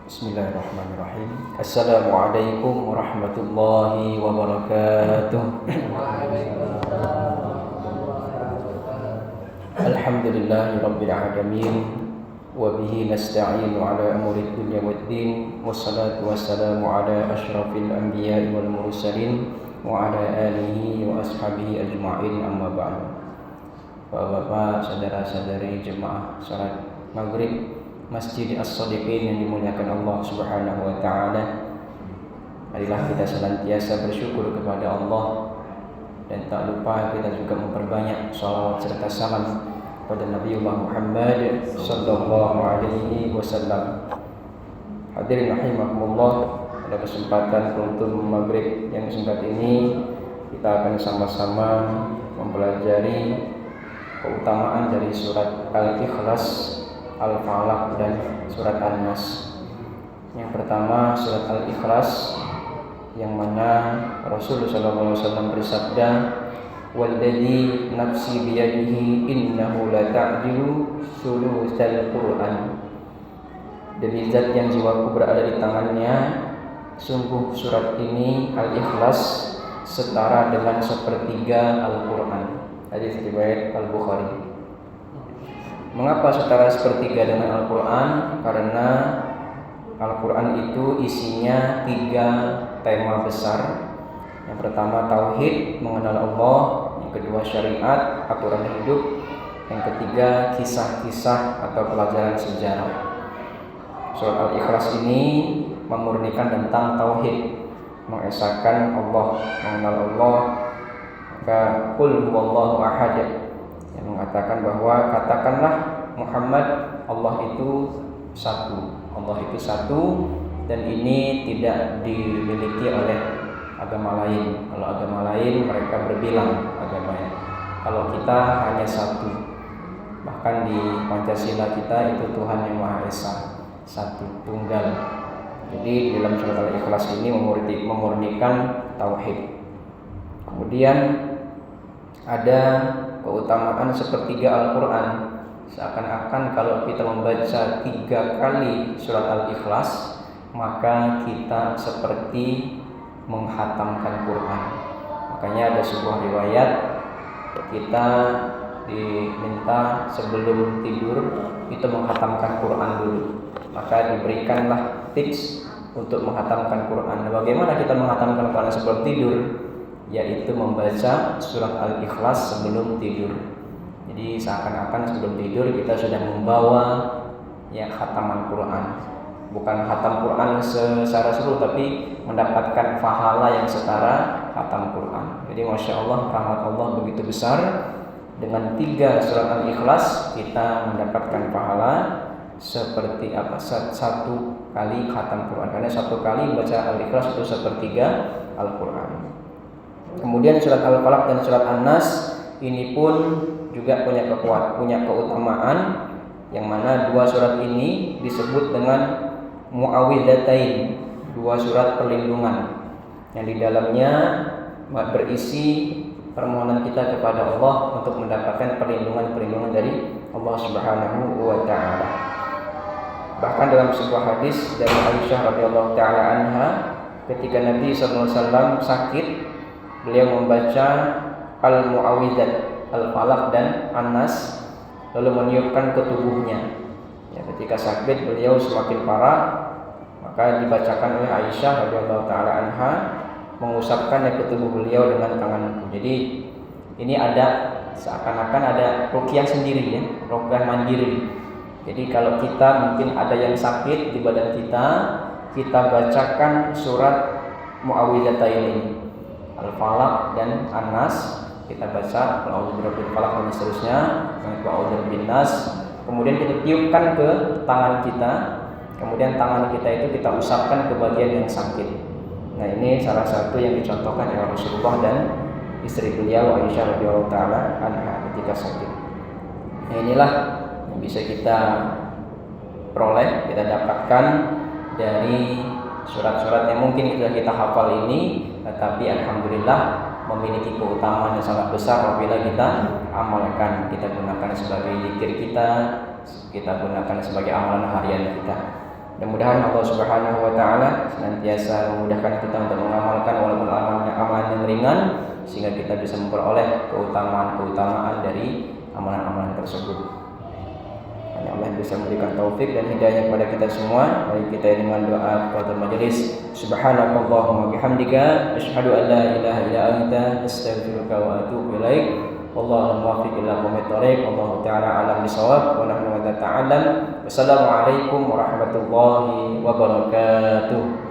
Bismillahirrahmanirrahim. Assalamualaikum warahmatullahi wabarakatuh. Alhamdulillahi rabbil alamin. Wa bihi nasta'inu ala umuri dunya waddin. Wassalatu wassalamu ala asyrafil anbiya'i wal mursalin wa ala alihi wa ashabihi ajma'in, amma ba'du. Bapak-bapak, saudara-saudari jemaah salat maghrib Masjid As-Shadiqin yang dimuliakan Allah Subhanahu wa taala. Marilah kita senantiasa bersyukur kepada Allah dan tak lupa kita juga memperbanyak shalawat serta salam pada Nabiullah Muhammad sallallahu alaihi wasallam. Hadirin rahimakumullah, pada kesempatan kultum maghrib yang singkat ini kita akan sama-sama mempelajari keutamaan dari surat Al-Ikhlas, Al-Falaq dan surat An-Nas. Yang pertama surat Al-Ikhlas, yang mana Rasulullah SAW bersabda, "Walladzi nafsi biyadihi innahu la ta'dilu sulusal Qur'an." Demi zat yang jiwaku berada di tangannya, sungguh surat ini Al-Ikhlas setara dengan sepertiga Al-Qur'an. Hadis riwayat Al-Bukhari. Mengapa setara sepertiga dengan Al-Quran? Karena Al-Quran itu isinya 3 tema besar. Yang pertama tauhid, mengenal Allah. Yang kedua syariat, aturan hidup. Yang ketiga kisah-kisah atau pelajaran sejarah. Surat Al-Ikhlas ini memurnikan tentang tauhid, mengesahkan Allah, mengenal Allah. Maka qul huwallahu ahad, yang mengatakan bahwa katakanlah Muhammad, Allah itu satu. Allah itu satu dan ini tidak dimiliki oleh agama lain. Kalau agama lain mereka berbilang agamanya. Kalau kita hanya satu. Bahkan di Pancasila kita itu Tuhan yang Maha Esa, satu, tunggal. Jadi dalam surat Al-Ikhlas ini memurnikan tauhid. Kemudian ada keutamaan sepertiga Al-Quran. Seakan-akan kalau kita membaca 3 kali surat Al-Ikhlas, maka kita seperti menghatamkan Quran. Makanya ada sebuah riwayat, kita diminta sebelum tidur itu menghatamkan Quran dulu. Maka diberikanlah tips untuk menghatamkan Quran. Bagaimana kita menghatamkan Quran sebelum tidur? Yaitu membaca surat Al-Ikhlas sebelum tidur. Jadi seakan-akan sebelum tidur kita sudah membawa khataman Quran. Bukan khatam Quran secara seluruh, tapi mendapatkan pahala yang setara khatam Quran. Jadi Masya Allah, rahmat Allah begitu besar. Dengan 3 surat Al-Ikhlas kita mendapatkan pahala seperti satu kali khatam Quran. Karena 1 kali baca Al-Ikhlas itu sepertiga Al-Quran. Kemudian surat Al-Falaq dan surat An-Nas ini pun juga punya keutamaan, yang mana 2 surat ini disebut dengan muawwidzatain, 2 surat perlindungan, yang di dalamnya berisi permohonan kita kepada Allah untuk mendapatkan perlindungan dari Allah Subhanahu wa taala. Bahkan dalam sebuah hadis dari Aisyah radhiyallahu taala anha, ketika Nabi sallallahu alaihi wasallam sakit, beliau membaca Al-Mu'awwidzat, Al-Falaq dan An-Nas, lalu meniupkan ke tubuhnya. Ketika sakit beliau semakin parah, maka dibacakan oleh Aisyah radhiyallahu taala anha, mengusapkannya ke tubuh beliau dengan tanganku. Jadi ini ada seakan-akan ada ruqyah sendiri, ruqyah mandiri. Jadi kalau kita mungkin ada yang sakit di badan kita bacakan surat Mu'awwidzatain ini, Al-Falaq dan An-Nas, kita baca A'udzu birabbil falaq dan seterusnya, A'udzu birabbin nas. Kemudian kita tiupkan ke tangan kita. Kemudian tangan kita itu kita usapkan ke bagian yang sakit. Nah, ini salah satu yang dicontohkan oleh Rasulullah dan istri beliau Aisyah radhiyallahu taala anha ketika sakit. Nah, inilah yang bisa kita peroleh, kita dapatkan dari surat-surat yang mungkin kita hafal ini, tetapi alhamdulillah memiliki keutamaan yang sangat besar apabila kita amalkan, kita gunakan sebagai zikir kita gunakan sebagai amalan harian kita. Mudah-mudahan Allah Subhanahu wa taala senantiasa memudahkan kita untuk mengamalkan walaupun amalan yang ringan sehingga kita bisa memperoleh keutamaan dari amalan-amalan tersebut. Hanya Allah yang bisa memberikan taufik dan hidayah kepada kita semua. Mari kita dengan doa kafaratul majelis. Subhanakallahumma bihamdika asyhadu an la ilaha illa anta astaghfiruka wa atubu ilaik. Wallahu muwaffiq ila aqwamit thoriq. Wallahu ta'ala a'lam bishawab wa nahnu wa ta'ala. Wassalamualaikum warahmatullahi wabarakatuh.